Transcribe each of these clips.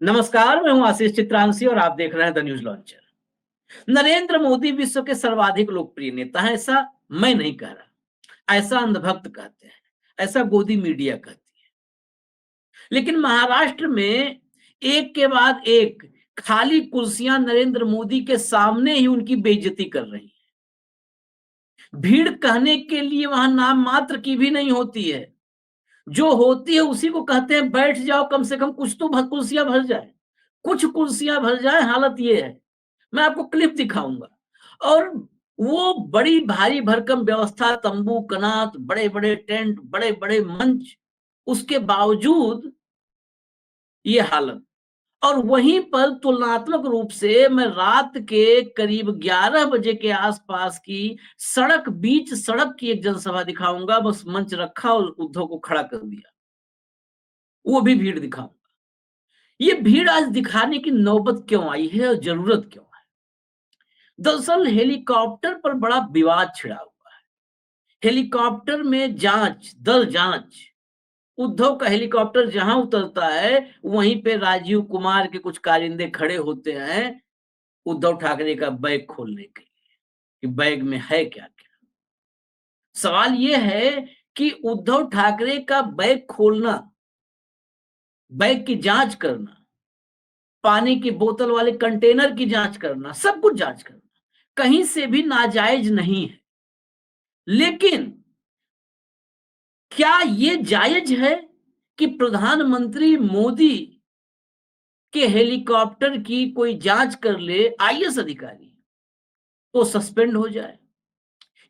नमस्कार, मैं हूं आशीष चित्रांशी और आप देख रहे हैं the news launcher. Narendra Modi विश्व के सर्वाधिक लोकप्रिय नेता हैं, ऐसा मैं नहीं कह रहा। ऐसा अंधभक्त कहते हैं, ऐसा गोदी मीडिया कहती है। लेकिन महाराष्ट्र में एक के बाद एक खाली कुर्सियां नरेंद्र मोदी के सामने ही उनकी बेइज्जती कर रही हैं। भीड़ कहने के लिए वहां नाम मात्र की भी नहीं होती है। जो होती है उसी को कहते हैं बैठ जाओ, कम से कम कुछ तो कुर्सियां भर जाए, कुछ कुर्सियां भर जाए। हालत ये है, मैं आपको क्लिप दिखाऊंगा। और वो बड़ी भारी भरकम व्यवस्था, तंबू कनात, बड़े बड़े टेंट, बड़े बड़े मंच, उसके बावजूद ये हालत। और वहीं पर तुलनात्मक रूप से मैं रात के करीब 11 बजे के आसपास की बीच सड़क की एक जनसभा दिखाऊंगा। बस मंच रखा और उद्धव को खड़ा कर दिया, वो भी भीड़ दिखाऊंगा। ये भीड़ आज दिखाने की नौबत क्यों आई है और जरूरत क्यों है? दरअसल हेलीकॉप्टर पर बड़ा विवाद छिड़ा हुआ है। हेलीकॉप्टर में जांच दल जांच, उद्धव का हेलीकॉप्टर जहां उतरता है वहीं पे राजीव कुमार के कुछ कारिंदे खड़े होते हैं उद्धव ठाकरे का बैग खोलने के लिए कि बैग में है क्या क्या। सवाल यह है कि उद्धव ठाकरे का बैग खोलना, बैग की जांच करना, पानी की बोतल वाले कंटेनर की जांच करना, सब कुछ जांच करना कहीं से भी नाजायज नहीं है। लेकिन क्या ये जायज है कि प्रधानमंत्री मोदी के हेलीकॉप्टर की कोई जांच कर ले, आईएएस अधिकारी तो सस्पेंड हो जाए?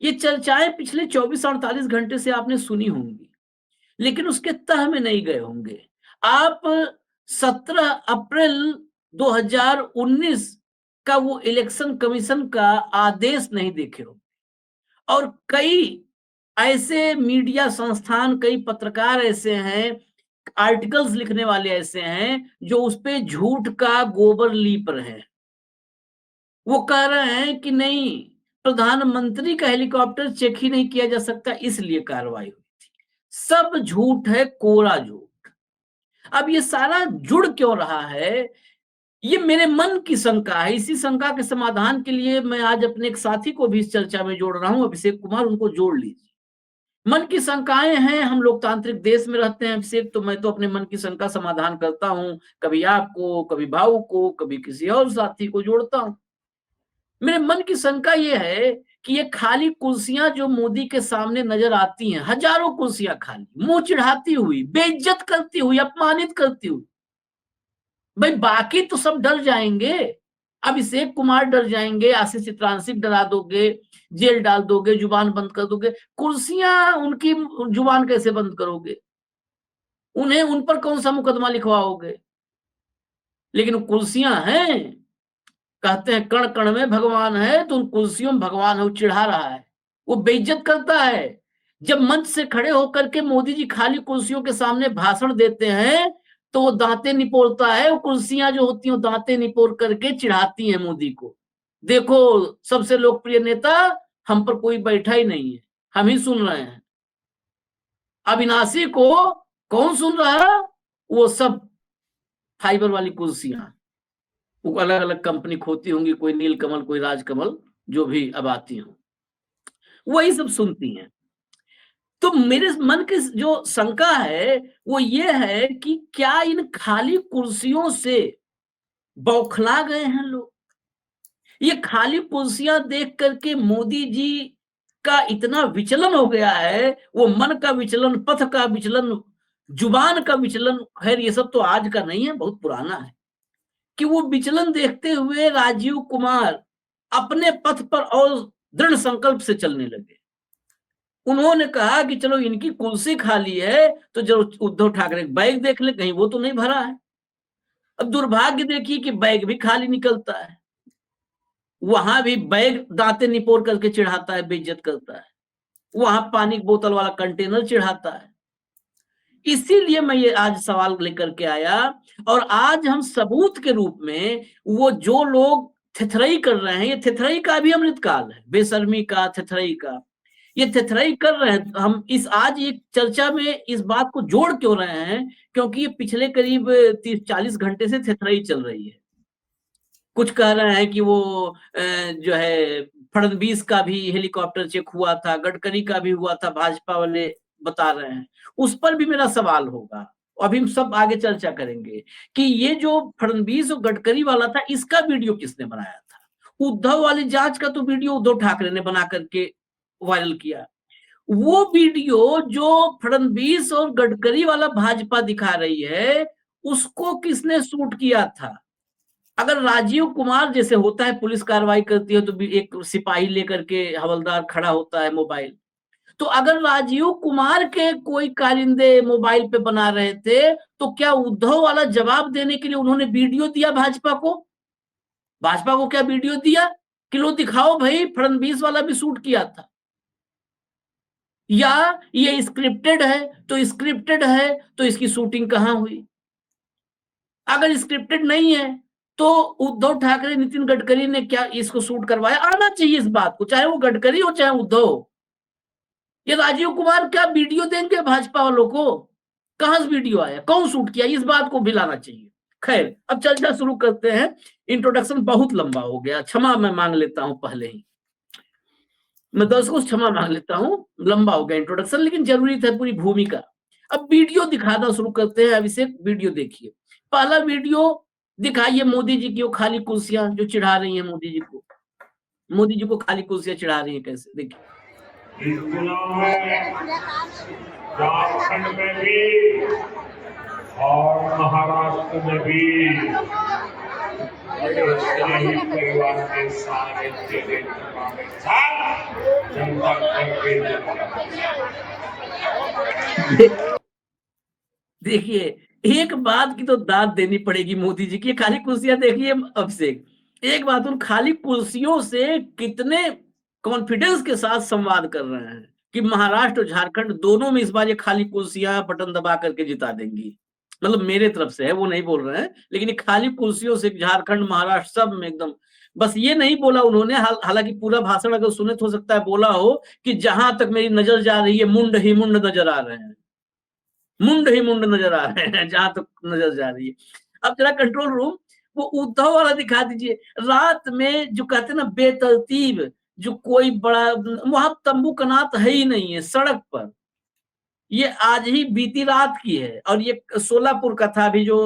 ये चर्चाएं पिछले 24-48 घंटे से आपने सुनी होंगी, लेकिन उसके तह में नहीं गए होंगे। आप 17 अप्रैल 2019 का वो इलेक्शन कमीशन का आदेश नहीं देखे हो। और कई ऐसे मीडिया संस्थान, कई पत्रकार ऐसे हैं, आर्टिकल्स लिखने वाले ऐसे हैं जो उस पे झूठ का गोबर लीप रहे हैं। वो कह रहे हैं कि नहीं, प्रधानमंत्री का हेलीकॉप्टर चेक ही नहीं किया जा सकता, इसलिए कार्रवाई हुई थी। सब झूठ है, कोरा झूठ। अब ये सारा जुड़ क्यों रहा है? ये मेरे मन की शंका है। इसी शंका के समाधान के लिए मैं आज अपने एक साथी को भी इस चर्चा में जोड़ रहा हूं, अभिषेक कुमार, उनको जोड़ लीजिए। मन की शंकाएं हैं, हम लोकतांत्रिक देश में रहते हैं अभिषेक, तो मैं तो अपने मन की शंका समाधान करता हूं, कभी आपको, कभी भाऊ को, कभी किसी और साथी को जोड़ता हूं। मेरे मन की शंका ये है कि ये खाली कुर्सियां जो मोदी के सामने नजर आती हैं, हजारों कुर्सियां खाली, मुंह चिढ़ाती हुई, बेइज्जत करती हुई, अपमानित करती हुई, भाई बाकी तो सब डर जाएंगे। अभिषेक कुमार डर जाएंगे, आशीष चित्रांशी डरा दोगे, जेल डाल दोगे, जुबान बंद कर दोगे, कुर्सियां उनकी जुबान कैसे बंद करोगे? उन्हें उन पर कौन सा मुकदमा लिखवाओगे? लेकिन कुर्सियां हैं, कहते हैं कण कण में भगवान है, तो उन कुर्सियों में भगवान है, चिढ़ा रहा है, वो बेइज्जत करता है। जब मंच से खड़े होकर के मोदी जी खाली कुर्सियों के सामने भाषण देते हैं तो वो दांतें निपोड़ता है। वो कुर्सियां जो होती हैं वो दांतें निपोड़ करके चिढ़ाती हैं मोदी को, देखो सबसे लोकप्रिय नेता, हम पर कोई बैठा ही नहीं है, हम ही सुन रहे हैं। अविनाशी को कौन सुन रहा है? वो सब फाइबर वाली कुर्सियां, वो अलग अलग कंपनी खोती होंगी, कोई नीलकमल, कोई राजकमल, जो भी अब आती हों, वही सब सुनती हैं। तो मेरे मन की जो शंका है वो ये है कि क्या इन खाली कुर्सियों से बौखला गए हैं लोग? ये खाली कुर्सियां देख करके मोदी जी का इतना विचलन हो गया है, वो मन का विचलन, पथ का विचलन, जुबान का विचलन, खैर ये सब तो आज का नहीं है, बहुत पुराना है, कि वो विचलन देखते हुए राजीव कुमार अपने पथ पर और दृढ़ संकल्प से चलने लगे। उन्होंने कहा कि चलो इनकी कुर्सी खाली है तो जरूर उद्धव ठाकरे बैग देख ले, कहीं वो तो नहीं भरा है। अब दुर्भाग्य देखिए कि बैग भी खाली निकलता है, वहां भी बैग दांते निपोर करके चिढ़ाता है, बेइज्जत करता है। वहां पानी की बोतल वाला कंटेनर चिढ़ाता है। इसीलिए मैं ये आज सवाल लेकर के आया, और आज हम सबूत के रूप में वो जो लोग थेथरई कर रहे हैं, ये थेथरई का भी अमृतकाल है, बेशर्मी का, थेथरई का। ये थेथराई कर रहे हैं। हम इस आज ये चर्चा में इस बात को जोड़ क्यों रहे हैं? क्योंकि ये पिछले करीब 30-40 घंटे से थेथराई चल रही है। कुछ कह रहे हैं कि वो जो है फडणवीस का भी हेलीकॉप्टर चेक हुआ था, गडकरी का भी हुआ था, भाजपा वाले बता रहे हैं। उस पर भी मेरा सवाल होगा। अभी हम सब आगे चर्चा करेंगे कि ये जो फडणवीस और गडकरी वाला था, इसका वीडियो किसने बनाया था? उद्धव वाली जांच का तो वीडियो उद्धव ठाकरे ने बना करके वायरल किया। वो वीडियो जो फडणवीस और गडकरी वाला भाजपा दिखा रही है, उसको किसने शूट किया था? अगर राजीव कुमार जैसे होता है, पुलिस कार्रवाई करती है तो भी एक सिपाही लेकर के हवलदार खड़ा होता है मोबाइल। तो अगर राजीव कुमार के कोई कारिंदे मोबाइल पे बना रहे थे, तो क्या उद्धव वाला जवाब देने के लिए उन्होंने वीडियो दिया भाजपा को? भाजपा को क्या वीडियो दिया कि लो दिखाओ भाई, फडणवीस वाला भी शूट किया था? या ये स्क्रिप्टेड है? तो स्क्रिप्टेड है तो इसकी शूटिंग कहां हुई? अगर स्क्रिप्टेड नहीं है तो उद्धव ठाकरे, नितिन गडकरी ने क्या इसको शूट करवाया? आना चाहिए इस बात को, चाहे वो गडकरी हो चाहे उद्धव हो। ये राजीव कुमार क्या वीडियो देंगे भाजपा वालों को? कहां से वीडियो आया, कौन शूट किया? इस बात को भी लाना चाहिए। खैर, अब चर्चा शुरू करते हैं। इंट्रोडक्शन बहुत लंबा हो गया, क्षमा मैं मांग लेता हूं पहले ही। मैं दर्शकों से क्षमा मांग लेता हूं, लंबा हो गया इंट्रोडक्शन, लेकिन जरूरी था पूरी भूमिका। अब वीडियो दिखाना शुरू करते हैं। अभिषेक, वीडियो देखिए। पहला वीडियो दिखाइए मोदी जी की वो खाली कुर्सियां जो चिढ़ा रही हैं मोदी जी को। मोदी जी को खाली कुर्सियां चिढ़ा रही हैं, कैसे, देखिए। इस चुनाव में झारखंड में भी और महाराष्ट्र में भी परिवार के सारे चेहरे जनता देखिए, एक बात की तो दाद देनी पड़ेगी मोदी जी की। खाली कुर्सियां देखिए अभिषेक, एक बात, उन खाली कुर्सियों से कितने कॉन्फिडेंस के साथ संवाद कर रहे हैं कि महाराष्ट्र और झारखंड दोनों में इस बार ये खाली कुर्सियां बटन दबा करके जिता देंगी। मतलब मेरे तरफ से है, वो नहीं बोल रहे हैं, लेकिन ये खाली कुर्सियों से झारखंड महाराष्ट्र सब में एकदम। बस ये नहीं बोला उन्होंने, हालांकि पूरा भाषण अगर सुने तो हो सकता है बोला हो कि जहां तक मेरी नजर जा रही है मुंड ही मुंड नजर आ रहे हैं, मुंड ही मुंड नजर आ रहे हैं जहां तक नजर जा रही है। अब जरा कंट्रोल रूम वो उद्धव वाला दिखा दीजिए। रात में जो कहते हैं ना बेतरतीब, जो कोई बड़ा, वहां तंबू कनात है ही नहीं है सड़क पर। ये आज ही बीती रात की है, और ये सोलापुर का था अभी जो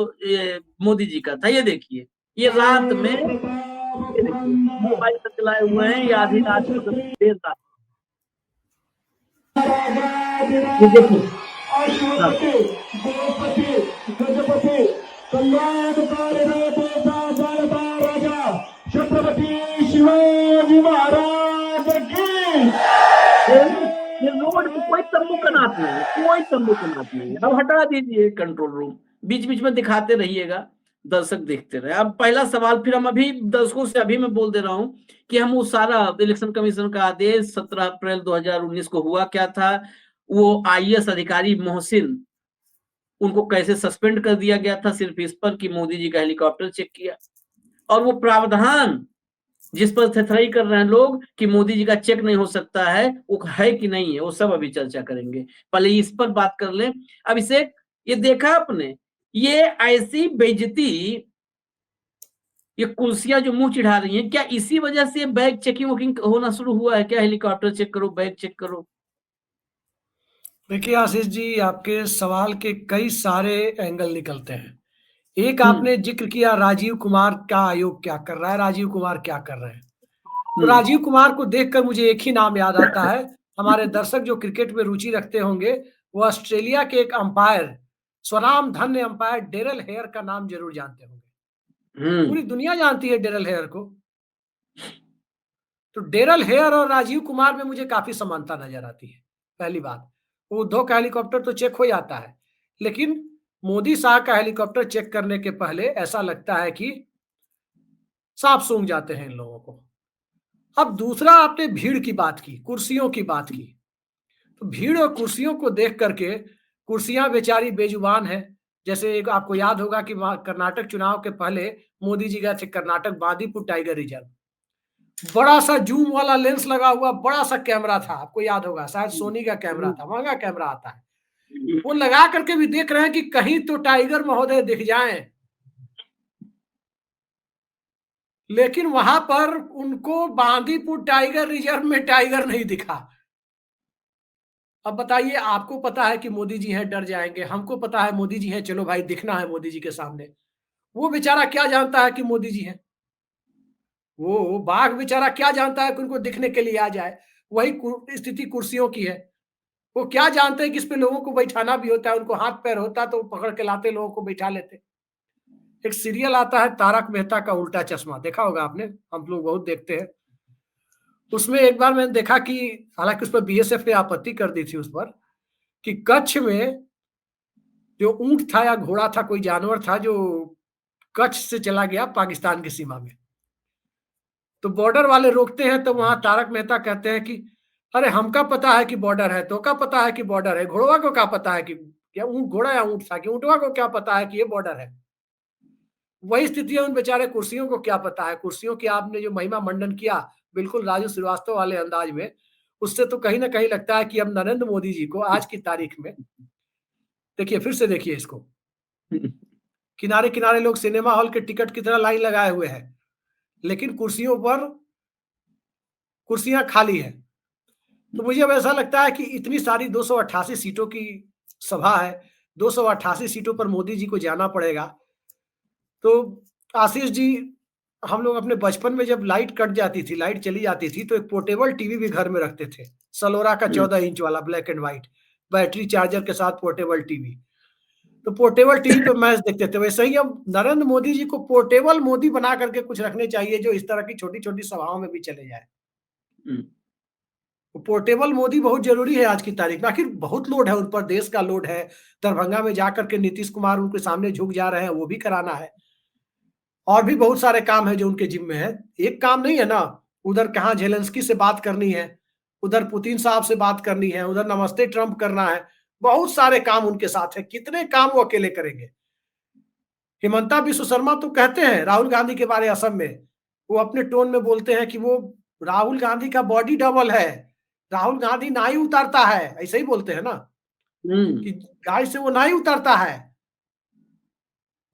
मोदी जी का था। ये देखिए, ये रात में, ये देखिए मोबाइल पर चलाए हुए हैं, ये आधी रात को, देर रात। ये देखिए, हाँ। छत्रपति शिवाजी महाराज की। ये रोड पे कोई तंबू कनात नहीं है, कोई तंबू कनात नहीं है। अब हटा दीजिए कंट्रोल रूम, बीच बीच में दिखाते रहिएगा, दर्शक देखते रहे। अब पहला सवाल फिर हम अभी दर्शकों से अभी मैं बोल दे रहा हूं कि हम वो सारा इलेक्शन कमीशन का आदेश 17 अप्रैल 2019 को हुआ क्या था, वो आईएएस अधिकारी मोहसिन, उनको कैसे सस्पेंड कर दिया गया था सिर्फ इस पर कि मोदी जी का हेलीकॉप्टर चेक किया, और वो प्रावधान जिस पर थेथराई कर रहे हैं लोग कि मोदी जी का चेक नहीं हो सकता है, वो है कि नहीं है, वो सब अभी चर्चा करेंगे। पहले इस पर बात कर ले। अभिषेक, ये देखा आपने, ये ऐसी बेइज्जती, ये कुर्सियां जो मुंह चिढ़ा रही हैं, क्या इसी वजह से बैग चेकिंग वोकिंग होना शुरू हुआ है क्या? हेलीकॉप्टर चेक करो, बैग चेक करो। देखिए आशीष जी, आपके सवाल के कई सारे एंगल निकलते हैं। एक हम्म। आपने जिक्र किया राजीव कुमार का आयोग क्या कर रहा है, राजीव कुमार क्या कर रहे हैं। तो हम्म। राजीव कुमार को देखकर मुझे एक ही नाम याद आता है। हमारे दर्शक जो क्रिकेट में रुचि रखते होंगे वो ऑस्ट्रेलिया के एक अंपायर, स्वनाम धन्य अंपायर डेरल हेयर का नाम जरूर जानते होंगे। पूरी दुनिया जानती है डेरल हेयर को। तो डेरल हेयर और राजीव कुमार में मुझे काफी समानता नजर आती है। पहली बात, उद्धव का हेलीकॉप्टर तो चेक हो जाता है, लेकिन मोदी साहब का हेलीकॉप्टर चेक करने के पहले ऐसा लगता है कि सांप सूंघ जाते हैं इन लोगों को। अब दूसरा, आपने भीड़ की बात की, कुर्सियों की बात की। तो भीड़ और कुर्सियों को देख करके, कुर्सियां बेचारी बेजुबान है। जैसे एक आपको याद होगा कि कर्नाटक चुनाव के पहले मोदी जी गए थे कर्नाटक बांदीपुर टाइगर रिजर्व। बड़ा सा जूम वाला लेंस लगा हुआ बड़ा सा कैमरा था, आपको याद होगा, शायद सोनी का कैमरा था, महंगा कैमरा आता है। वो लगा करके भी देख रहे हैं कि कहीं तो टाइगर महोदय दिख जाएं, लेकिन वहां पर उनको बांदीपुर टाइगर रिजर्व में टाइगर नहीं दिखा। अब बताइए, आपको पता है कि मोदी जी हैं, डर जाएंगे, हमको पता है मोदी जी हैं, चलो भाई दिखना है मोदी जी के सामने। वो बेचारा क्या जानता है कि मोदी जी हैं? वो बाघ बेचारा क्या जानता है कि उनको दिखने के लिए आ जाए? वही स्थिति कुर्सियों की है। वो क्या जानते हैं कि इस पे लोगों को बैठाना भी होता है, उनको हाथ पैर होता तो वो पकड़ के लाते, लोगों को बैठा लेते। एक सीरियल आता है तारक मेहता का उल्टा चश्मा, देखा होगा आपने, हम लोग बहुत देखते हैं। उसमें एक बार मैंने देखा कि, हालांकि उस पर बीएसएफ ने आपत्ति कर दी थी उस पर, कि कच्छ में जो ऊंट था या घोड़ा था, कोई जानवर था जो कच्छ से चला गया पाकिस्तान की सीमा में, तो बॉर्डर वाले रोकते हैं, तो वहां तारक मेहता कहते हैं कि अरे हमका पता है कि बॉर्डर है, तो का पता है कि बॉर्डर है, घोड़वा को क्या पता है कि, क्या ऊंट घोड़ा या ऊंट था, कि ऊंटवा को क्या पता है कि ये बॉर्डर है? वही स्थिति है उन बेचारे कुर्सियों को क्या पता है। कुर्सियों की आपने जो महिमा मंडन किया बिल्कुल राजू श्रीवास्तव वाले अंदाज में, उससे तो कहीं ना कहीं लगता है कि अब नरेंद्र मोदी जी को आज की तारीख में, देखिए फिर से देखिए इसको, किनारे किनारे लोग सिनेमा हॉल के टिकट की तरह लाइन लगाए हुए हैं, लेकिन कुर्सियों पर कुर्सियां खाली है। तो मुझे अब ऐसा लगता है कि इतनी सारी 288 सीटों की सभा है, 288 सीटों पर मोदी जी को जाना पड़ेगा। तो आशीष जी, हम लोग अपने बचपन में जब लाइट कट जाती थी, लाइट चली जाती थी, तो एक पोर्टेबल टीवी भी घर में रखते थे, सलोरा का 14 इंच वाला black and white, battery charger के साथ पोर्टेबल टीवी। तो पोर्टेबल टीवी पे मैच देखते थे। वैसे ही अब नरेंद्र मोदी जी को पोर्टेबल मोदी बना करके कुछ रखने चाहिए, जो इस तरह की छोटी छोटी सभाओं में भी चले जाए। पोर्टेबल मोदी बहुत जरूरी है आज की तारीख में। आखिर बहुत लोड है उन पर, देश का लोड है। दरभंगा में जाकर के नीतीश कुमार उनके सामने झुक जा रहे हैं, वो भी कराना है। और भी बहुत सारे काम है जो उनके जिम्मे है। एक काम नहीं है ना, उधर कहाँ जेलेंस्की से बात करनी है, उधर पुतिन साहब से बात करनी है, उधर नमस्ते ट्रंप करना है। बहुत सारे काम उनके साथ है, कितने काम वो अकेले करेंगे। हिमंता विश्व शर्मा तो कहते हैं राहुल गांधी के बारे असम में, वो अपने टोन में बोलते हैं कि वो राहुल गांधी का बॉडी डबल है, राहुल गांधी नाई उतारता है, ऐसे ही बोलते हैं ना कि गाय से वो नाई उतारता है,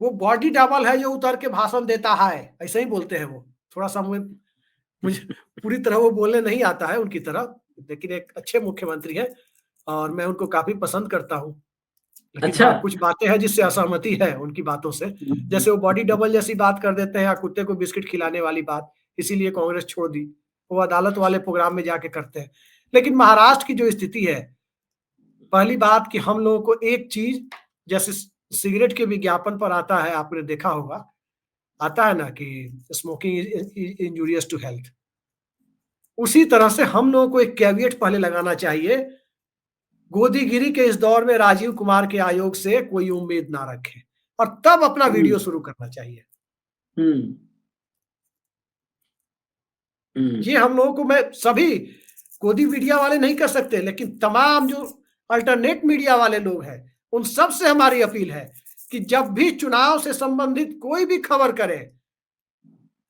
वो बॉडी डबल है जो उतर के भाषण देता है, ऐसे ही बोलते हैं वो। थोड़ा सा मुझे पूरी तरह वो बोलने नहीं आता है उनकी तरह, लेकिन एक अच्छे मुख्यमंत्री है और मैं उनको काफी पसंद करता हूँ। लेकिन अच्छा। हाँ, कुछ बातें हैं जिससे असहमति है उनकी बातों से, जैसे वो बॉडी डबल जैसी बात कर देते हैं, या कुत्ते को बिस्किट खिलाने वाली बात, इसीलिए कांग्रेस छोड़ दी, वो अदालत वाले प्रोग्राम में जाके करते हैं। लेकिन महाराष्ट्र की जो स्थिति है, पहली बात कि हम लोगों को एक चीज, जैसे सिगरेट के विज्ञापन पर आता है, आपने देखा होगा, आता है ना कि smoking is injurious to health, उसी तरह से हम लोगों को एक कैविएट पहले लगाना चाहिए, गोदीगिरी के इस दौर में राजीव कुमार के आयोग से कोई उम्मीद ना रखें, और तब अपना वीडियो शुरू करना चाहिए। ये हम लोगों को, मैं सभी गोदी मीडिया वाले नहीं कर सकते, लेकिन तमाम जो अल्टरनेट मीडिया वाले लोग हैं, उन सब से हमारी अपील है कि जब भी चुनाव से संबंधित कोई भी खबर करें,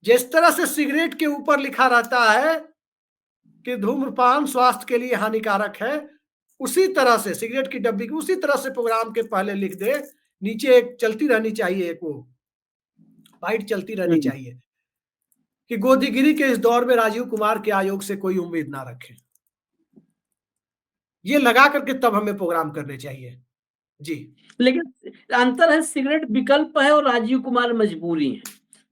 जिस तरह से सिगरेट के ऊपर लिखा रहता है कि धूम्रपान स्वास्थ्य के लिए हानिकारक है, उसी तरह से सिगरेट की डब्बी की उसी तरह से प्रोग्राम के पहले लिख दे, नीचे एक चलती रहनी चाहिए, एक वो बाइट चलती रहनी चाहिए कि गोदीगिरी के इस दौर में राजीव कुमार के आयोग से कोई उम्मीद ना रखें। ये लगा करके तब हमें प्रोग्राम करने चाहिए जी। लेकिन अंतर है, सिगरेट विकल्प है और राजीव कुमार मजबूरी है।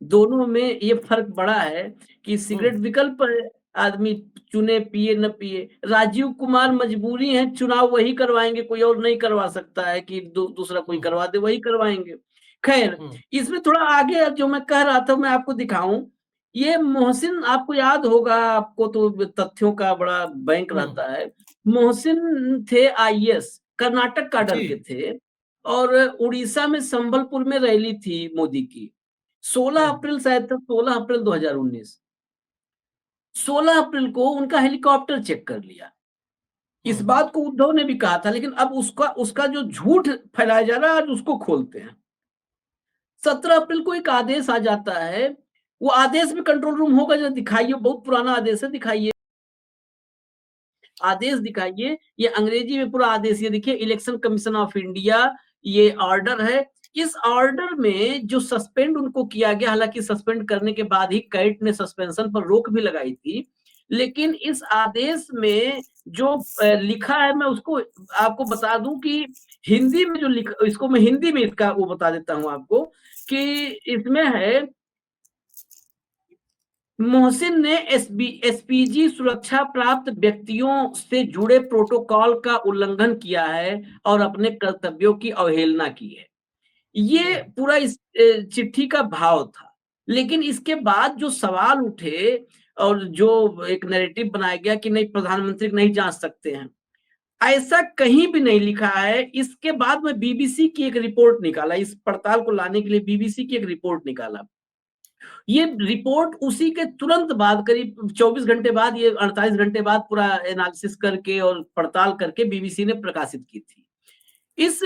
दोनों में ये फर्क बड़ा है कि सिगरेट विकल्प है, आदमी चुने पिए न पिए, राजीव कुमार मजबूरी है, चुनाव वही करवाएंगे, कोई और नहीं करवा सकता है कि दूसरा कोई करवा दे, वही करवाएंगे। खैर, इसमें थोड़ा आगे जो मैं कह रहा था मैं आपको दिखाऊं, ये मोहसिन, आपको याद होगा, आपको तो तथ्यों का बड़ा बैंक रहता है। मोहसिन थे आईएएस, कर्नाटक काडर के थे, और उड़ीसा में संबलपुर में रैली थी मोदी की, 16 अप्रैल शायद था, 16 अप्रैल 2019। 16 अप्रैल को उनका हेलीकॉप्टर चेक कर लिया। इस बात को उद्धव ने भी कहा था, लेकिन अब उसका जो झूठ फैलाया जा रहा है, आज उसको खोलते हैं। 17 अप्रैल को एक आदेश आ जाता है वो आदेश में कंट्रोल रूम होगा, जरा दिखाइए, बहुत पुराना आदेश है, दिखाइए, आदेश दिखाइए। ये अंग्रेजी में पूरा आदेश, ये देखिए, इलेक्शन कमीशन ऑफ इंडिया, ये ऑर्डर है। इस ऑर्डर में जो सस्पेंड उनको किया गया, हालांकि सस्पेंड करने के बाद ही कैट ने सस्पेंशन पर रोक भी लगाई थी, लेकिन इस आदेश में जो लिखा है, मैं उसको आपको बता दूं कि हिंदी में जो लिखा, इसको मैं हिंदी में इसका वो बता देता हूं आपको, कि इसमें है, मोहसिन ने एसपीजी सुरक्षा प्राप्त व्यक्तियों से जुड़े प्रोटोकॉल का उल्लंघन किया है और अपने कर्तव्यों की अवहेलना की है। ये पूरा इस चिट्ठी का भाव था। लेकिन इसके बाद जो सवाल उठे और जो एक नैरेटिव बनाया गया कि नहीं, प्रधानमंत्री नहीं जांच सकते हैं, ऐसा कहीं भी नहीं लिखा है। इसके बाद में बीबीसी की एक रिपोर्ट निकाला, इस पड़ताल को लाने के लिए बीबीसी की एक रिपोर्ट निकाला। ये रिपोर्ट उसी के तुरंत बाद, करीब 24 घंटे बाद, ये 48 घंटे बाद पूरा एनालिसिस करके और पड़ताल करके बीबीसी ने प्रकाशित की थी। इस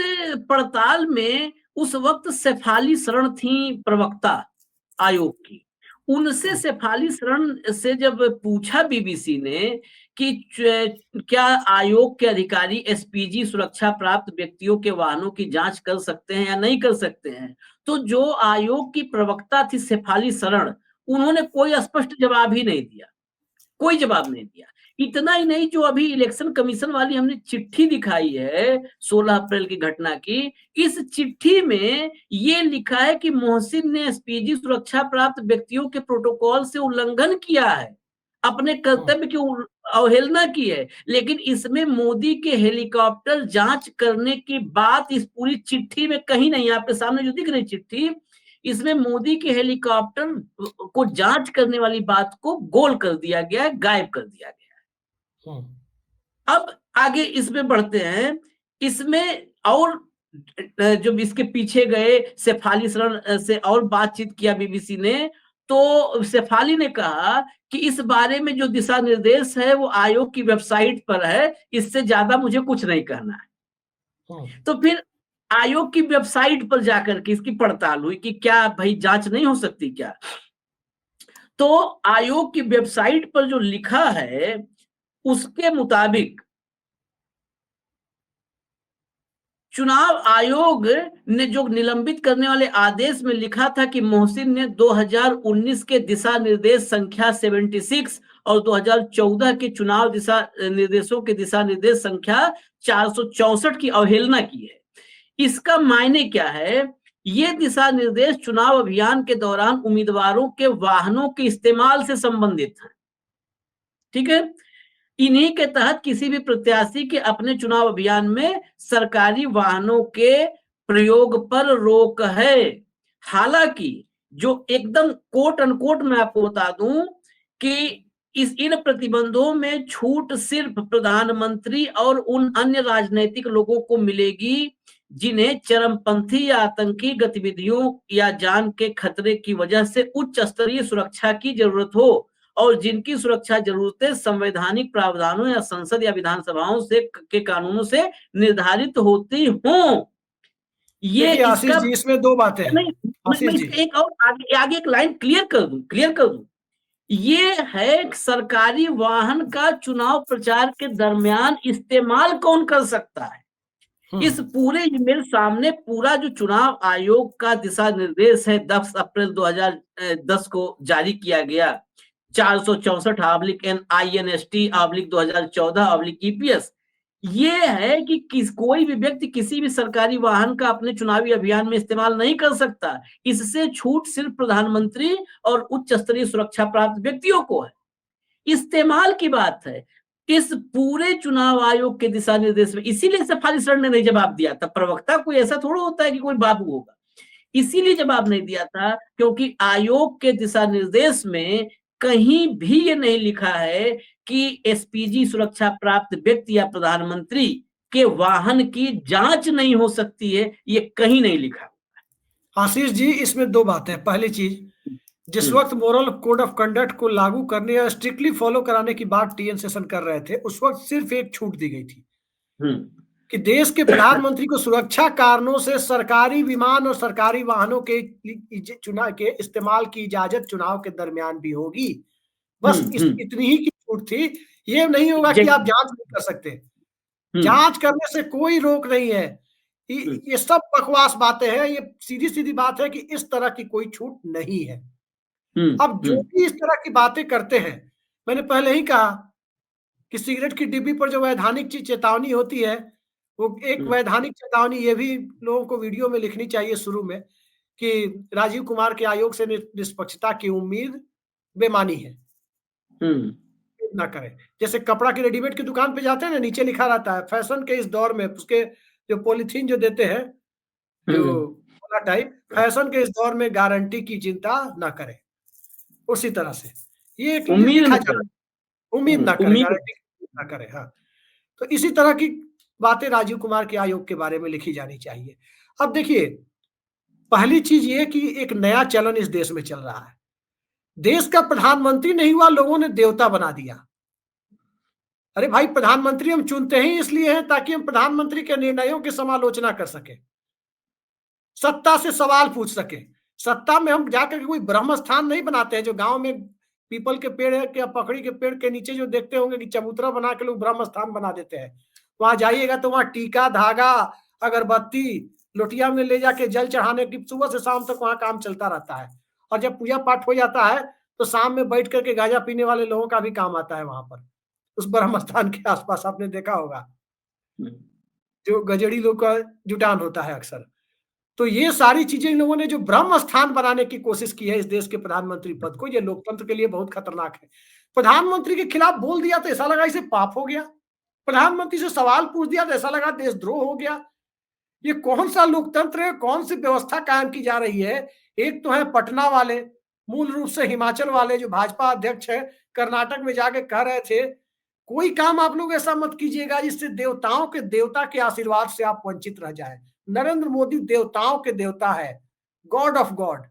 पड़ताल में उस वक्त शेफाली शरण थी प्रवक्ता आयोग की। उनसे शेफाली शरण से जब पूछा बीबीसी ने कि क्या आयोग के अधिकारी एसपीजी सुरक्षा प्राप्त व्यक्तियों के वाहनों की जांच कर सकते हैं या नहीं कर सकते हैं, तो जो आयोग की प्रवक्ता थी शेफाली शरण, उन्होंने कोई स्पष्ट जवाब ही नहीं दिया, कोई जवाब नहीं दिया। इतना ही नहीं, जो अभी इलेक्शन कमीशन वाली हमने चिट्ठी दिखाई है 16 अप्रैल की घटना की, इस चिट्ठी में ये लिखा है कि मोहसिन ने एसपीजी सुरक्षा प्राप्त व्यक्तियों के प्रोटोकॉल से उल्लंघन किया है, अपने कर्तव्य की अवहेलना की है। लेकिन इसमें मोदी के हेलीकॉप्टर जांच करने की बात इस पूरी चिट्ठी में कहीं नहीं। आपके सामने जो दिख रही चिट्ठी, इसमें मोदी के हेलीकॉप्टर को जांच करने वाली बात को गोल कर दिया गया है, गायब कर दिया गया है। अब आगे इसमें बढ़ते हैं। इसमें और जो इसके पीछे गए, शेफाली शरण से और बातचीत किया बीबीसी ने, तो शेफाली ने कहा कि इस बारे में जो दिशा निर्देश है वो आयोग की वेबसाइट पर है, इससे ज्यादा मुझे कुछ नहीं कहना है। तो फिर आयोग की वेबसाइट पर जाकर के इसकी पड़ताल हुई कि क्या भाई जांच नहीं हो सकती क्या। तो आयोग की वेबसाइट पर जो लिखा है उसके मुताबिक चुनाव आयोग ने जो निलंबित करने वाले आदेश में लिखा था कि मोहसिन ने 2019 के दिशा निर्देश संख्या 76 और 2014 के चुनाव दिशा निर्देशों के दिशा निर्देश संख्या 464 की अवहेलना की है। इसका मायने क्या है? ये दिशा निर्देश चुनाव अभियान के दौरान उम्मीदवारों के वाहनों के इस्तेमाल से संबंधित है। ठीक है, इन्हीं के तहत किसी भी प्रत्याशी के अपने चुनाव अभियान में सरकारी वाहनों के प्रयोग पर रोक है। हालांकि जो एकदम कोट अनकोट मैं आपको बता दूं कि इन प्रतिबंधों में छूट सिर्फ प्रधानमंत्री और उन अन्य राजनीतिक लोगों को मिलेगी जिन्हें चरमपंथी या आतंकी गतिविधियों या जान के खतरे की वजह से उच्च स्तरीय सुरक्षा की जरूरत हो और जिनकी सुरक्षा जरूरतें संवैधानिक प्रावधानों या संसद या विधानसभाओं से के कानूनों से निर्धारित होती हों। ये आशीष जी, इसमें दो बातें हैं। मैं एक और आगे एक लाइन क्लियर कर दूं। ये है सरकारी वाहन का चुनाव प्रचार के दरमियान इस्तेमाल कौन कर सकता है। इस पूरे मेरे सामने पूरा जो चुनाव आयोग का दिशा निर्देश है 10 अप्रैल 2010 को जारी किया गया, 464/INST/2014/EPS, ये है कि कोई भी व्यक्ति किसी भी सरकारी वाहन का अपने चुनावी अभियान में इस्तेमाल नहीं कर सकता। इससे छूट सिर्फ प्रधानमंत्री और उच्च स्तरीय सुरक्षा प्राप्त व्यक्तियों को है। इस्तेमाल की बात है इस पूरे चुनाव आयोग के दिशा निर्देश में। इसीलिए शेफाली शरण ने नहीं जवाब दिया था। प्रवक्ता कोई ऐसा थोड़ा होता है कि कोई बाबू होगा, इसीलिए जवाब नहीं दिया था क्योंकि आयोग के दिशा निर्देश में कहीं भी ये नहीं लिखा है कि एसपीजी सुरक्षा प्राप्त व्यक्ति या प्रधानमंत्री के वाहन की जांच नहीं हो सकती है, ये कहीं नहीं लिखा। आशीष जी, इसमें दो बातें। पहली चीज, जिस वक्त मोरल कोड ऑफ कंडक्ट को लागू करने या स्ट्रिक्टली फॉलो कराने की बात टीएन सेशन कर रहे थे, उस वक्त सिर्फ एक छूट दी गई थी। कि देश के प्रधानमंत्री को सुरक्षा कारणों से सरकारी विमान और सरकारी वाहनों के चुनाव के इस्तेमाल की इजाजत चुनाव के दरमियान भी होगी। बस इतनी ही की छूट थी। ये नहीं होगा कि आप जांच नहीं कर सकते। जांच करने से कोई रोक नहीं है। ये सब बकवास बातें हैं। ये सीधी सीधी बात है कि इस तरह की कोई छूट नहीं है। अब जो भी इस तरह की बातें करते हैं, मैंने पहले ही कहा कि सिगरेट की डिब्बी पर जो वैधानिक चेतावनी होती है, वो एक वैधानिक चेतावनी ये भी लोगों को वीडियो में लिखनी चाहिए शुरू में, कि राजीव कुमार के आयोग से निष्पक्षता की उम्मीद बेमानी है, ना करें। जैसे कपड़ा की रेडीमेड की दुकान पे जाते हैं ना, नीचे लिखा रहता है फैशन के इस दौर में, उसके जो पॉलीथीन जो देते हैं, जो टाइप, फैशन के इस दौर में गारंटी की चिंता ना करें। उसी तरह से ये एक उम्मीद लिखा ना जाना, करें। उम्मीद ना करें, गारंटी ना करें। हाँ, तो इसी तरह की बातें राजीव कुमार के आयोग के बारे में लिखी जानी चाहिए। अब देखिए, पहली चीज ये कि एक नया चलन इस देश में चल रहा है। देश का प्रधानमंत्री नहीं हुआ, लोगों ने देवता बना दिया। अरे भाई, प्रधानमंत्री हम चुनते ही इसलिए हैं ताकि हम प्रधानमंत्री के निर्णयों की समालोचना कर सके, सत्ता से सवाल पूछ सके। सत्ता में हम जाकर के कोई ब्रह्म स्थान नहीं बनाते हैं, जो गांव में पीपल के पेड़ है या पकड़ी के पेड़ के नीचे जो देखते होंगे कि चबूतरा बना के लोग ब्रह्म स्थान बना देते हैं। वहां जाइएगा तो वहां टीका, धागा, अगरबत्ती, लोटिया में ले जाके जल चढ़ाने की सुबह से शाम तक वहां काम चलता रहता है। और जब पूजा पाठ हो जाता है तो शाम में बैठ करके गांजा पीने वाले लोगों का भी काम आता है वहां पर, उस ब्रह्म स्थान के आसपास। आपने देखा होगा जो गजेड़ी लोग का जुटान होता है अक्सर। तो ये सारी चीजें इन लोगों ने जो ब्रह्म स्थान बनाने की कोशिश की है इस देश के प्रधानमंत्री पद को, ये लोकतंत्र के लिए बहुत खतरनाक है। प्रधानमंत्री के खिलाफ बोल दिया तो ऐसा लगा इसे पाप हो गया, प्रधानमंत्री से सवाल पूछ दिया तो ऐसा लगा देशद्रोह हो गया। ये कौन सा लोकतंत्र है, कौन सी व्यवस्था कायम की जा रही है? एक तो है पटना वाले, मूल रूप से हिमाचल वाले, जो भाजपा अध्यक्ष है, कर्नाटक में जाके कह रहे थे कोई काम आप लोग ऐसा मत कीजिएगा जिससे देवताओं के देवता के आशीर्वाद से आप वंचित रह जाए। नरेंद्र मोदी देवताओं के देवता है, गॉड ऑफ गॉड।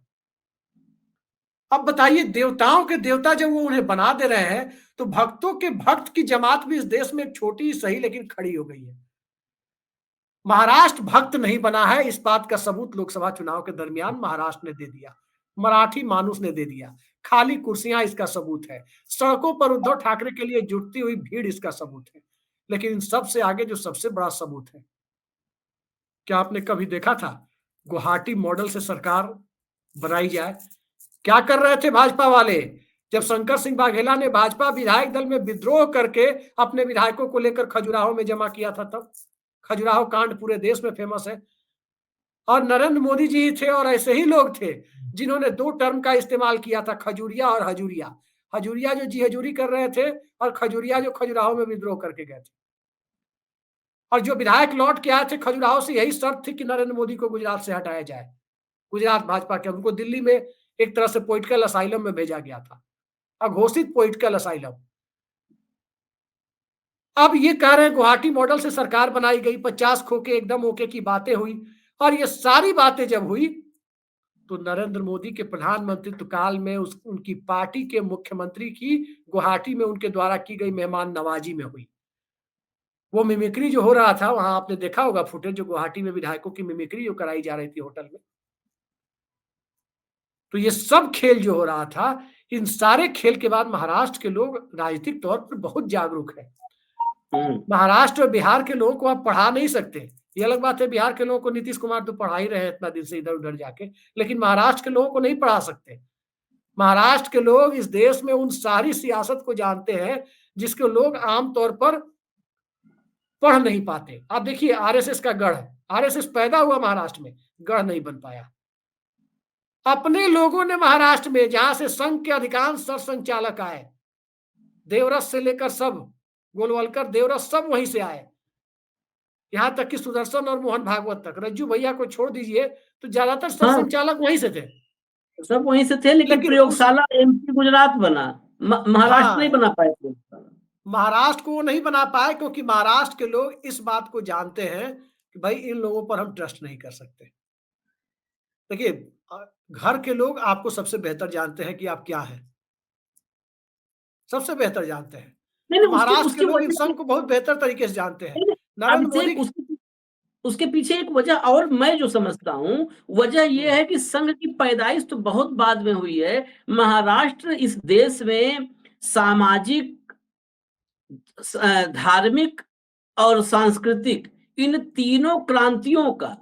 अब बताइए, देवताओं के देवता जब वो उन्हें बना दे रहे हैं, तो भक्तों के भक्त की जमात भी इस देश में एक छोटी सही लेकिन खड़ी हो गई है। महाराष्ट्र भक्त नहीं बना है, इस बात का सबूत लोकसभा चुनाव के दरमियान महाराष्ट्र ने दे दिया, मराठी मानुस ने दे दिया। खाली कुर्सियां इसका सबूत है, सड़कों पर उद्धव ठाकरे के लिए जुटती हुई भीड़ इसका सबूत है। लेकिन इन सबसे आगे जो सबसे बड़ा सबूत है, क्या आपने कभी देखा था गुवाहाटी मॉडल से सरकार बनाई जाए? क्या कर रहे थे भाजपा वाले? जब शंकर सिंह वाघेला ने भाजपा विधायक दल में विद्रोह करके अपने विधायकों को लेकर खजुराहो में जमा किया था, तब खजुराहो कांड पूरे देश में फेमस है। और नरेंद्र मोदी जी थे और ऐसे ही लोग थे जिन्होंने दो टर्म का इस्तेमाल किया था, खजूरिया और हजूरिया। हजूरिया जो जी हजूरी कर रहे थे, और खजूरिया जो खजुराहो में विद्रोह करके गए थे। और जो विधायक लौट के आए थे खजुराहो से, यही शर्त थी कि नरेंद्र मोदी को गुजरात से हटाया जाए। गुजरात भाजपा के, उनको दिल्ली में एक तरह से पॉलिटिकल असाइलम में भेजा गया था, अघोषित पॉलिटिकल असाइलम। अब ये कह रहे हैं गुवाहाटी मॉडल से सरकार बनाई गई, 50 खोके एकदम ओके की बातें हुई। और ये सारी बातें जब हुई तो नरेंद्र मोदी के प्रधानमंत्रित्व काल में उनकी पार्टी के मुख्यमंत्री की गुवाहाटी में उनके द्वारा की गई मेहमान नवाजी में हुई। वो मिमिक्री जो हो रहा था वहां, आपने देखा होगा फुटेज, जो गुवाहाटी में विधायकों की मिमिक्री जो कराई जा रही थी होटल में। तो ये सब खेल जो हो रहा था, इन सारे खेल के बाद महाराष्ट्र के लोग राजनीतिक तौर पर बहुत जागरूक है। महाराष्ट्र और बिहार के लोगों को आप पढ़ा नहीं सकते। ये अलग बात है, बिहार के लोगों को नीतीश कुमार तो पढ़ा ही रहे हैं इतना दिन से इधर उधर जाके, लेकिन महाराष्ट्र के लोगों को नहीं पढ़ा सकते। महाराष्ट्र के लोग इस देश में उन सारी सियासत को जानते हैं जिसके लोग आमतौर पर पढ़ नहीं पाते। आप देखिए, आरएसएस का गढ़ है, आरएसएस पैदा हुआ महाराष्ट्र में, गढ़ नहीं बन पाया। अपने लोगों ने महाराष्ट्र में, जहां से संघ के अधिकांश सरसंचालक आए, देवरस से लेकर सब, गोलवलकर, देवरस, सब वहीं से आए, यहां तक कि सुदर्शन और मोहन भागवत तक, रज्जू भैया को छोड़ दीजिए तो ज्यादातर सरसंचालक वहीं से थे, सब वहीं से थे। लेकिन प्रयोगशाला एमपी गुजरात बना, महाराष्ट्र नहीं बना पाए प्रयोगशाला। महाराष्ट्र को नहीं बना पाए क्योंकि महाराष्ट्र के लोग इस बात को जानते हैं कि भाई इन लोगों पर हम ट्रस्ट नहीं कर सकते। देखिए, घर के लोग आपको सबसे बेहतर जानते हैं कि आप क्या हैं, सबसे बेहतर जानते हैं। नहीं, महाराष्ट्र के लोग इन संघ को बहुत बेहतर तरीके से जानते हैं। नरेंद्र मोदी उसके पीछे एक वजह और मैं जो समझता हूं, वजह यह है कि संघ की पैदाइश तो बहुत बाद में हुई है। महाराष्ट्र इस देश में सामाजिक, धार्मिक और सांस्कृतिक, इन तीनों क्रांतियों का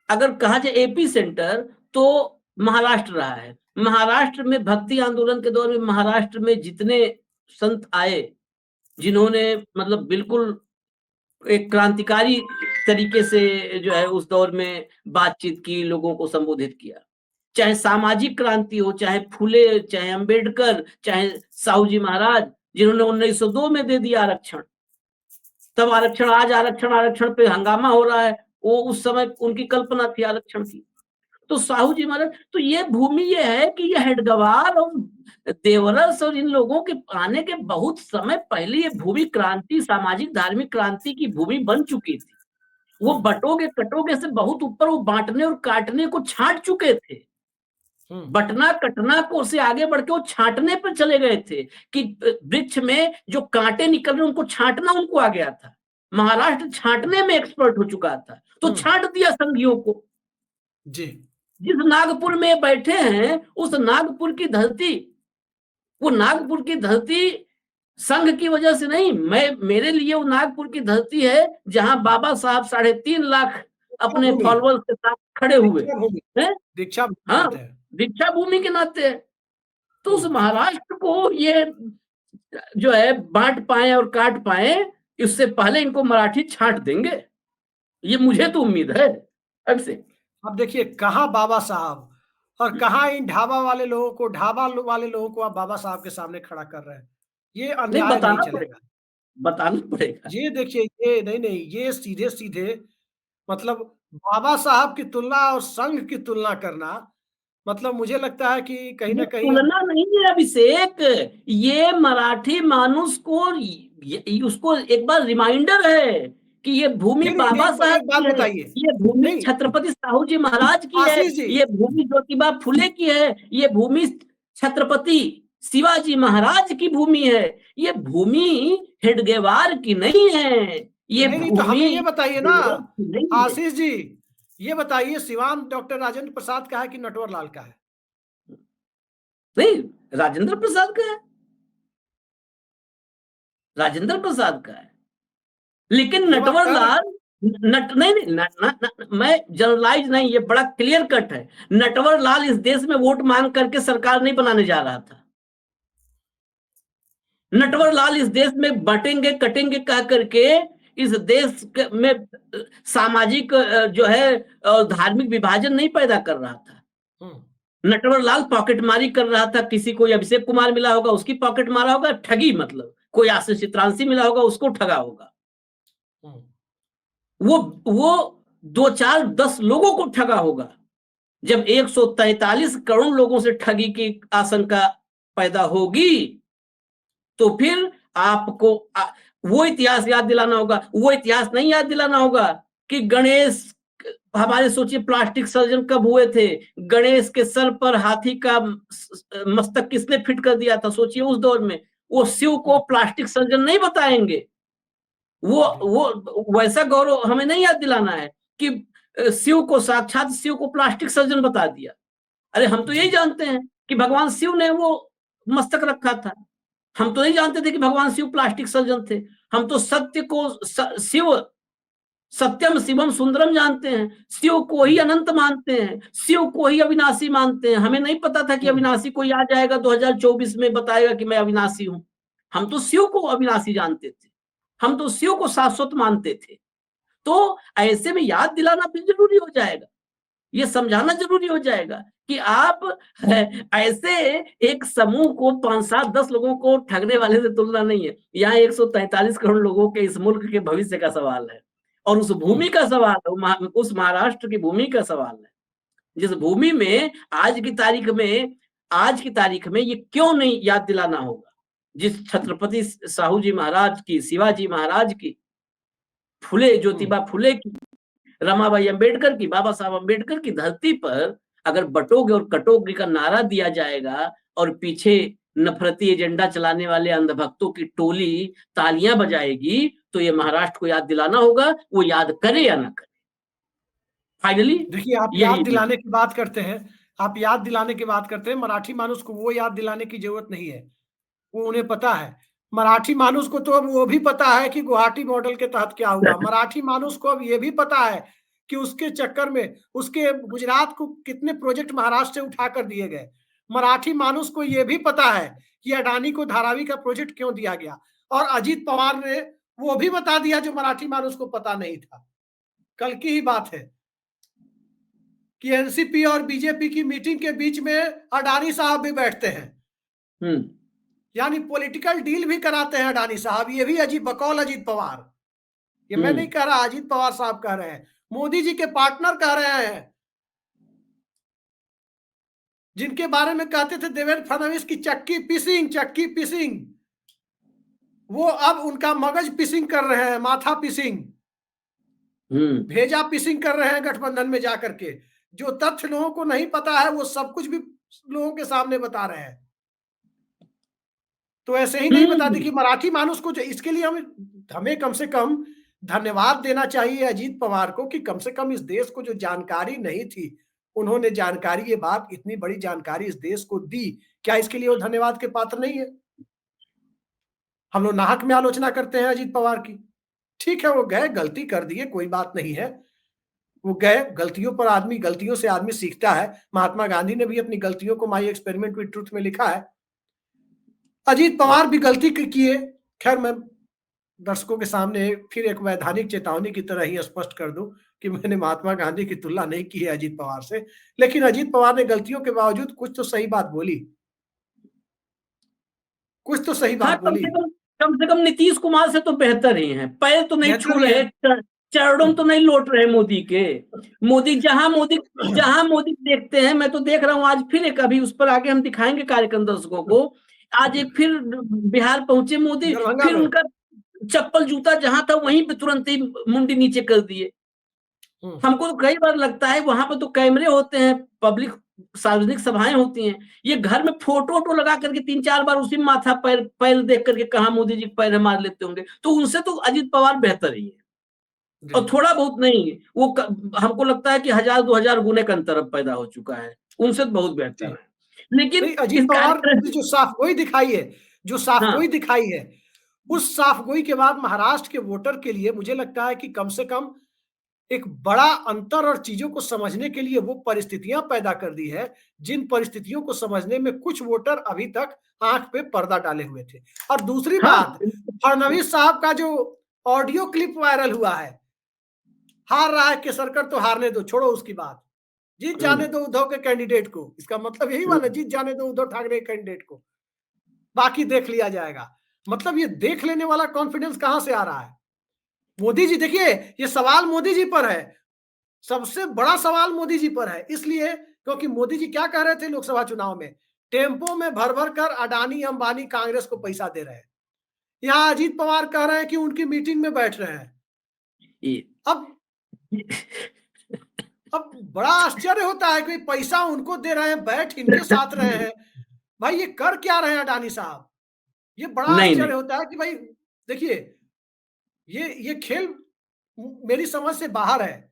अगर कहा जाए एपी सेंटर, तो महाराष्ट्र रहा है। महाराष्ट्र में भक्ति आंदोलन के दौर में महाराष्ट्र में जितने संत आए, जिन्होंने मतलब बिल्कुल एक क्रांतिकारी तरीके से जो है उस दौर में बातचीत की, लोगों को संबोधित किया, चाहे सामाजिक क्रांति हो, चाहे फुले, चाहे अंबेडकर, चाहे साहू जी महाराज, जिन्होंने 1902 में दे दिया आरक्षण। तब आरक्षण, आज आरक्षण आरक्षण पे हंगामा हो रहा है, वो उस समय उनकी कल्पना थी आरक्षण की। तो साहू जी महाराज, तो ये भूमि ये है कि ये हेडगवार और देवरस और इन लोगों के आने के बहुत समय पहले ये भूमि क्रांति, सामाजिक धार्मिक क्रांति की भूमि बन चुकी थी। वो बटोगे कटोगे से बहुत ऊपर वो बांटने और काटने को छांट चुके थे। बटना कटना को से आगे बढ़ के वो छांटने पर चले गए थे कि वृक्ष में जो कांटे निकल रहे उनको छांटना उनको आ गया था। महाराष्ट्र छांटने में एक्सपर्ट हो चुका था, तो छांट दिया संघियों को। जी, जिस नागपुर में बैठे हैं उस नागपुर की धरती, वो नागपुर की धरती संघ की वजह से नहीं, मेरे लिए वो नागपुर की धरती है जहां बाबा साहब 3.5 लाख अपने फॉलोअर्स के साथ खड़े हुए हैं। दीक्षा हाँ, दीक्षा भूमि के नाते है। तो उस महाराष्ट्र को ये जो है बांट पाए और काट पाए, इससे पहले इनको मराठी छांट देंगे, ये मुझे तो उम्मीद है अब से। अब देखिए, कहाँ बाबा साहब और कहाँ इन ढाबा वाले लोगों को, आप बाबा साहब के सामने खड़ा कर रहे हैं। ये अन्याय नहीं चलेगा, बताना पड़ेगा। ये देखिए, ये नहीं, ये सीधे सीधे मतलब बाबा साहब की तुलना और संघ की तुलना करना, मतलब मुझे लगता है कि कहीं ना कहीं तुलना नहीं है अभिषेक, ये मराठी मानुस को उसको एक बार रिमाइंडर है कि ये भूमि बाबा साहब की है, ये भूमि छत्रपति साहू जी महाराज की है, ये भूमि ज्योतिबा फुले की है, ये भूमि छत्रपति शिवाजी महाराज की भूमि है, ये भूमि हेडगेवार की नहीं है। ये नहीं, तो हमें ये बताइए ना आशीष जी, ये बताइए सिवान डॉक्टर राजेंद्र प्रसाद का है कि नटवर लाल का है? नहीं, राजेंद्र प्रसाद का है, राजेंद्र प्रसाद का है। लेकिन नटवर लाल मैं जनरलाइज नहीं, ये बड़ा क्लियर कट है। नटवर लाल इस देश में वोट मांग करके सरकार नहीं बनाने जा रहा था। नटवर लाल इस देश में बांटेंगे कटेंगे कह करके इस देश में सामाजिक जो है धार्मिक विभाजन नहीं पैदा कर रहा था। नटवर लाल पॉकेटमारी कर रहा था, किसी को अभिषेक कुमार मिला होगा उसकी पॉकेट मारा होगा, ठगी, मतलब कोई आशीष चित्रांशी मिला होगा उसको ठगा होगा। वो 2 4 10 लोगों को ठगा होगा। जब 143 करोड़ लोगों से ठगी की आशंका पैदा होगी तो फिर आपको वो इतिहास याद दिलाना होगा। वो इतिहास नहीं याद दिलाना होगा कि गणेश, हमारे सोचिए प्लास्टिक सर्जन कब हुए थे, गणेश के सर पर हाथी का मस्तक किसने फिट कर दिया था, सोचिए उस दौर में। वो शिव को प्लास्टिक सर्जन नहीं बताएंगे। वो वैसा गौरव हमें नहीं याद दिलाना है कि शिव को, साक्षात शिव को प्लास्टिक सर्जन बता दिया। अरे हम तो यही जानते हैं कि भगवान शिव ने वो मस्तक रखा था। हम तो नहीं जानते थे कि भगवान शिव प्लास्टिक सर्जन थे। हम तो सत्य को शिव, सत्यम शिवम सुंदरम जानते हैं, शिव को ही अनंत मानते हैं, शिव को ही अविनाशी मानते हैं। हमें नहीं पता था कि अविनाशी कोई आ जाएगा 2024 में बताएगा कि मैं अविनाशी हूं। हम तो शिव को अविनाशी जानते थे, हम तो शिव को शाश्वत मानते थे। तो ऐसे में याद दिलाना भी जरूरी हो जाएगा, ये समझाना जरूरी हो जाएगा कि आप ऐसे एक समूह को 5 7 10 लोगों को ठगने वाले से तुलना नहीं है। यहाँ 143 करोड़ लोगों के इस मुल्क के भविष्य का सवाल है और उस भूमि का सवाल है, उस महाराष्ट्र की भूमि का सवाल है, जिस भूमि में आज की तारीख में ये क्यों नहीं याद दिलाना होगा, जिस छत्रपति साहू जी महाराज की, शिवाजी महाराज की, फुले ज्योतिबा फुले की, रमाबाई अंबेडकर की, बाबा साहब अंबेडकर की धरती पर अगर बटोगे और कटोगे का नारा दिया जाएगा और पीछे नफरती एजेंडा चलाने वाले अंधभक्तों की टोली तालियां बजाएगी, तो ये महाराष्ट्र को याद दिलाना होगा, वो याद करे या ना करे। फाइनली देखिए, आप यही याद दिलाने की बात करते हैं, आप याद दिलाने की बात करते हैं, मराठी मानुस को वो याद दिलाने की जरूरत नहीं है, वो उन्हें पता है। मराठी मानुस को तो अब वो भी पता है कि गुवाहाटी मॉडल के तहत क्या हुआ। मराठी मानुस को अब ये भी पता है कि उसके चक्कर में उसके गुजरात को कितने प्रोजेक्ट महाराष्ट्र से उठा कर दिए गए। मराठी मानुस को ये भी पता है कि अडानी को धारावी का प्रोजेक्ट क्यों दिया गया, और अजीत पवार ने वो भी बता दिया जो मराठी मानुस को पता नहीं था। कल की ही बात है कि एनसीपी और बीजेपी की मीटिंग के बीच में अडानी साहब भी बैठते हैं, यानी पॉलिटिकल डील भी कराते हैं अडानी साहब। ये भी अजीत बकौल अजीत पवार, ये मैं नहीं कह रहा, अजीत पवार साहब कह रहे हैं, मोदी जी के पार्टनर कह रहे हैं, जिनके बारे में कहते थे देवेंद्र फडणवीस की चक्की पिसिंग, वो अब उनका मगज पिसिंग कर रहे हैं, माथा पिसिंग, भेजा पिसिंग कर रहे हैं गठबंधन में जाकर के। जो तथ्य लोगों को नहीं पता है वो सब कुछ भी लोगों के सामने बता रहे हैं। तो ऐसे ही नहीं बता दी कि मराठी मानुस को, इसके लिए हमें कम से कम धन्यवाद देना चाहिए अजीत पवार को कि कम से कम इस देश को जो जानकारी नहीं थी, उन्होंने जानकारी, ये बात, इतनी बड़ी जानकारी इस देश को दी। क्या इसके लिए वो धन्यवाद के पात्र नहीं है? हम लोग नाहक में आलोचना करते हैं अजीत पवार की। ठीक है, वो गए, गलती कर दिए, कोई बात नहीं है, वो गए, गलतियों से आदमी सीखता है। महात्मा गांधी ने भी अपनी गलतियों को माई एक्सपेरिमेंट विद ट्रूथ में लिखा है। अजीत पवार भी गलती किए। खैर, मैं दर्शकों के सामने फिर एक वैधानिक चेतावनी की तरह ही स्पष्ट कर दूं कि मैंने महात्मा गांधी की तुलना नहीं की है अजीत पवार से, लेकिन अजीत पवार ने गलतियों के बावजूद कुछ तो सही बात बोली, कुछ तो सही बात बोली। कम से कम नीतीश कुमार से तो बेहतर ही है। पैर तो नहीं छू रहे, चरणों तो नहीं लौट रहे मोदी के। मोदी जहां मोदी देखते हैं, मैं तो देख रहा हूं आज फिर एक, अभी उस पर आगे हम दिखाएंगे कार्यक्रम दर्शकों को, आज एक फिर बिहार पहुंचे मोदी, फिर उनका चप्पल जूता जहां था वहीं पे तुरंत ही मुंडी नीचे कर दिए। हमको तो कई बार लगता है वहां पर तो कैमरे होते हैं, पब्लिक सार्वजनिक सभाएं होती हैं, ये घर में फोटो लगा करके 3-4 बार उसी माथा पैर देख करके कहा मोदी जी पैर मार लेते होंगे। तो उनसे तो अजीत पवार बेहतर ही है, और थोड़ा बहुत नहीं, वो हमको लगता है कि 1000-2000 गुने का अंतर अब पैदा हो चुका है, उनसे तो बहुत बेहतर है। लेकिन अजीत पवार जो साफगोई दिखाई है, उस साफगोई के बाद महाराष्ट्र के वोटर के लिए मुझे लगता है कि कम से कम एक बड़ा अंतर और चीजों को समझने के लिए वो परिस्थितियां पैदा कर दी है, जिन परिस्थितियों को समझने में कुछ वोटर अभी तक आंख पे पर्दा डाले हुए थे। और दूसरी बात, फडणवीस साहब का जो ऑडियो क्लिप वायरल हुआ है, हार रहा है केसरकर तो हारने दो, छोड़ो उसकी बात, जीत जाने दो उद्धव के कैंडिडेट को, इसका मतलब यही वाला, जीत जाने दो उद्धव ठाकरे के कैंडिडेट को, बाकी देख लिया जाएगा। मतलब ये देख लेने वाला कॉन्फिडेंस कहां से आ रहा है? मोदी जी, देखिए, ये सवाल मोदी जी पर है, सबसे बड़ा सवाल मोदी जी पर है। इसलिए क्योंकि मोदी जी क्या कह रहे थे लोकसभा चुनाव में, टेम्पो में भर भर कर अडानी अंबानी कांग्रेस को पैसा दे रहे हैं। यहां अजीत पवार कह रहे हैं कि उनकी मीटिंग में बैठ रहे हैं। अब बड़ा आश्चर्य होता है कि पैसा उनको दे रहे हैं, बैठ इनके साथ रहे हैं। भाई ये कर क्या रहे हैं अडानी साहब? ये बड़ा आश्चर्य होता है कि भाई देखिए, ये खेल मेरी समझ से बाहर है।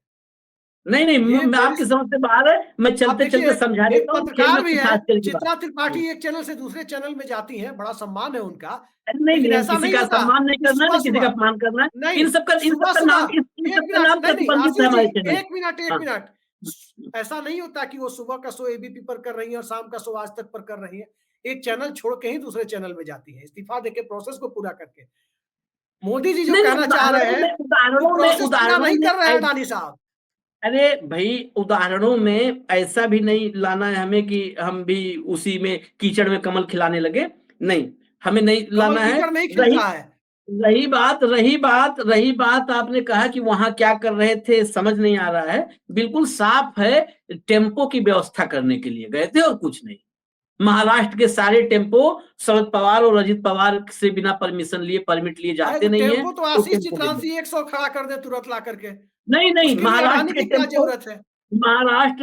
नहीं, मैं आपकी समझ से बाहर है, मैं चलते समझा देता हूं। पत्रकार भी है, चित्रा त्रिपाठी एक चैनल से दूसरे चैनल में जाती हैं, बड़ा सम्मान है उनका। नहीं, किसी का सम्मान नहीं करना है, किसी का अपमान करना है। इन सबका नाम प्रतिबंधित है हमारे चैनल। एक मिनट, ऐसा नहीं होता कि वो सुबह का शो एबीपी पर कर रही है और शाम का शो आज तक पर कर रही है। एक चैनल छोड़ के ही दूसरे चैनल में जाती है, इस्तीफा देके प्रोसेस को पूरा करके। मोदी जी जो कहना चाह रहे हैं, प्रोसेस पूरा नहीं कर रहे हैं अडानी साहब। अरे भाई, उदाहरणों में ऐसा भी नहीं लाना है हमें कि हम भी उसी में कीचड़ में कमल खिलाने लगे, नहीं, हमें नहीं लाना है। रही बात आपने कहा कि वहां क्या कर रहे थे, समझ नहीं आ रहा है। बिल्कुल साफ है, टेम्पो की व्यवस्था करने के लिए गए थे और कुछ नहीं। महाराष्ट्र के सारे टेम्पो शरद पवार और अजीत पवार से बिना परमिशन लिए, परमिट लिए जाते नहीं है। टेम्पो तो आशीष चित्रांशी 100 खड़ा कर दे तुरंत ला करके। नहीं, महाराष्ट्र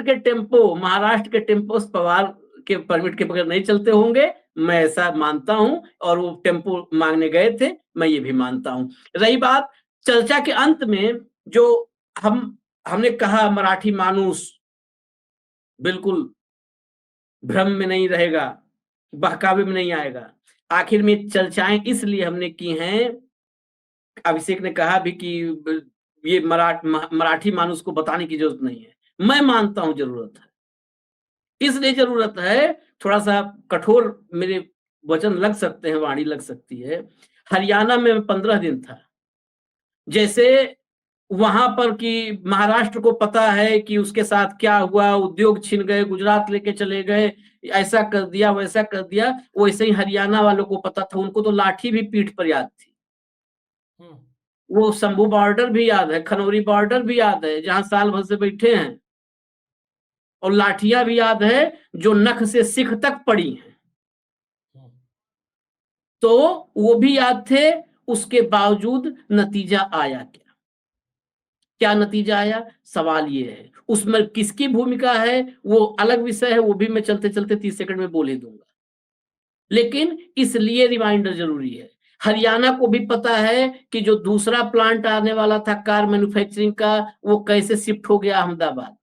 के टेम्पो पवार के परमिट के बगैर नहीं चलते होंगे, मैं ऐसा मानता हूं, और वो टेम्पो मांगने गए थे, मैं ये भी मानता हूं। रही बात चर्चा के अंत में, जो हमने कहा मराठी मानुस बिल्कुल भ्रम में नहीं रहेगा, बहकावे में नहीं आएगा। आखिर में चर्चाएं इसलिए हमने की हैं, अभिषेक ने कहा भी कि ये मराठी मानुस को बताने की जरूरत नहीं है। मैं मानता हूं जरूरत है, इसलिए जरूरत है, थोड़ा सा कठोर मेरे वचन लग सकते हैं, वाणी लग सकती है। हरियाणा में 15 दिन था, जैसे वहां पर कि महाराष्ट्र को पता है कि उसके साथ क्या हुआ, उद्योग छिन गए, गुजरात लेके चले गए, ऐसा कर दिया वैसा कर दिया, वैसे ही हरियाणा वालों को पता था। उनको तो लाठी भी पीठ पर याद थी। वो शंभू बॉर्डर भी याद है, खनौरी बॉर्डर भी याद है, जहां साल भर से बैठे हैं, और लाठियां भी याद है जो नख से सिख तक पड़ी हैं, तो वो भी याद थे। उसके बावजूद नतीजा आया क्या? क्या नतीजा आया? सवाल ये है। उसमें किसकी भूमिका है वो अलग विषय है, वो भी मैं चलते चलते 30 सेकंड में बोल ही दूंगा, लेकिन इसलिए रिमाइंडर जरूरी है। हरियाणा को भी पता है कि जो दूसरा प्लांट आने वाला था कार मैन्युफैक्चरिंग का, वो कैसे शिफ्ट हो गया अहमदाबाद,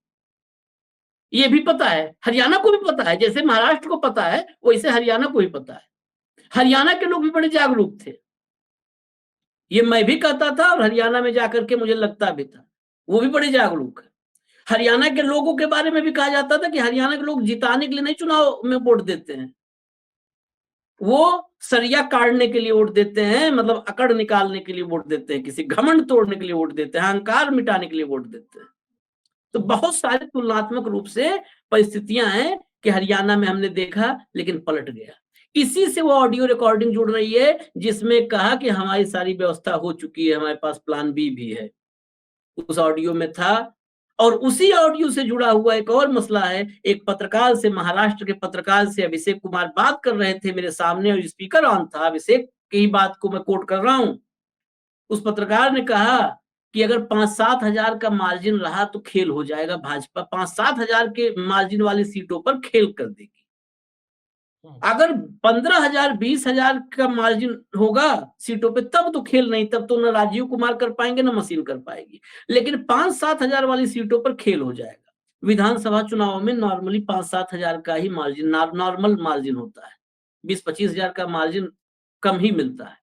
ये भी पता है। हरियाणा को भी पता है, जैसे महाराष्ट्र को पता है वैसे हरियाणा को भी पता है। हरियाणा के लोग भी बड़े जागरूक थे, ये मैं भी कहता था, और हरियाणा में जाकर के मुझे लगता भी था, वो भी बड़े जागरूक है। हरियाणा के लोगों के बारे में भी कहा जाता था कि हरियाणा के लोग जिताने के लिए नहीं चुनाव में वोट देते हैं, वो सरिया काटने के लिए वोट देते हैं, मतलब अकड़ निकालने के लिए वोट देते हैं, किसी घमंड तोड़ने के लिए वोट देते हैं, अहंकार मिटाने के लिए वोट देते हैं। तो बहुत सारे तुलनात्मक रूप से परिस्थितियां हैं कि हरियाणा में हमने देखा, लेकिन पलट गया। इसी से वो ऑडियो रिकॉर्डिंग जुड़ रही है जिसमें कहा कि हमारी सारी व्यवस्था हो चुकी है, हमारे पास प्लान बी भी है, उस ऑडियो में था। और उसी ऑडियो से जुड़ा हुआ एक और मसला है। एक पत्रकार से, महाराष्ट्र के पत्रकार से अभिषेक कुमार बात कर रहे थे मेरे सामने, और स्पीकर ऑन था, अभिषेक की बात को मैं कोट कर रहा हूं। उस पत्रकार ने कहा कि अगर 5-7 हजार का मार्जिन रहा तो खेल हो जाएगा, भाजपा 5-7 हजार के मार्जिन वाली सीटों पर खेल कर देगी। अगर 15,000 20,000 का मार्जिन होगा सीटों पे, तब तो खेल नहीं, तब तो न राजीव कुमार कर पाएंगे न मशीन कर पाएगी। लेकिन 5-7 हजार वाली सीटों पर खेल हो जाएगा। विधानसभा चुनाव में नॉर्मली 5-7 हजार का ही मार्जिन, नॉर्मल मार्जिन होता है, 20-25 हजार का मार्जिन कम ही मिलता है।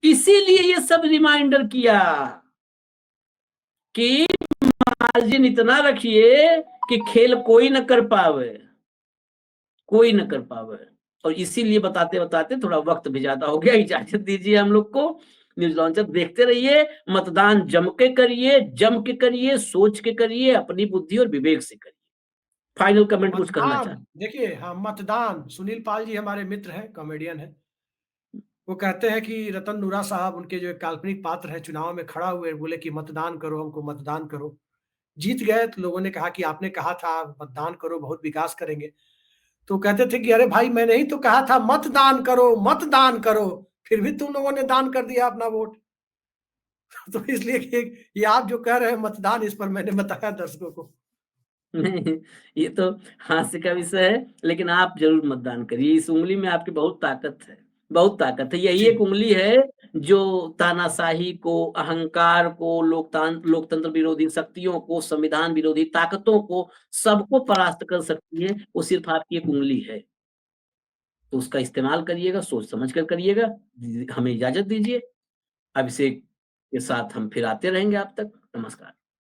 इसीलिए ये सब रिमाइंडर किया कि मार्जिन इतना रखिए कि खेल कोई न कर पावे, कोई न कर पावे। और इसीलिए बताते बताते थोड़ा वक्त भी ज्यादा हो गया, इजाजत दीजिए हम लोग को। न्यूज लॉन्चर देखते रहिए, मतदान जम के करिए, सोच के करिए, अपनी बुद्धि और विवेक से करिए। फाइनल कमेंट कुछ करना चाहते? देखिए, हाँ, मतदान, सुनील पाल जी हमारे मित्र हैं, कॉमेडियन है। वो कहते हैं कि रतन नूरा साहब, उनके जो एक काल्पनिक पात्र है, चुनाव में खड़ा हुए, बोले कि मतदान करो, हमको मतदान करो। जीत गए तो लोगों ने कहा कि आपने कहा था मतदान करो, बहुत विकास करेंगे। तो कहते थे कि अरे भाई, मैंने ही तो कहा था मतदान करो, मतदान करो, फिर भी तुम लोगों ने दान कर दिया अपना वोट। तो इसलिए कि ये आप जो कह रहे हैं मतदान, इस पर मैंने बताया दर्शकों को। नहीं, ये तो हास्य का विषय है, लेकिन आप जरूर मतदान करिए। इस उंगली में आपकी बहुत ताकत है, बहुत ताकत है। यही एक उंगली है जो तानाशाही को, अहंकार को, लोकतंत्र विरोधी शक्तियों को, संविधान विरोधी ताकतों को, सबको परास्त कर सकती है। वो सिर्फ आपकी एक उंगली है, तो उसका इस्तेमाल करिएगा, सोच समझ कर करिएगा। हमें इजाजत दीजिए। अभिषेक के साथ हम फिर आते रहेंगे आप तक। नमस्कार।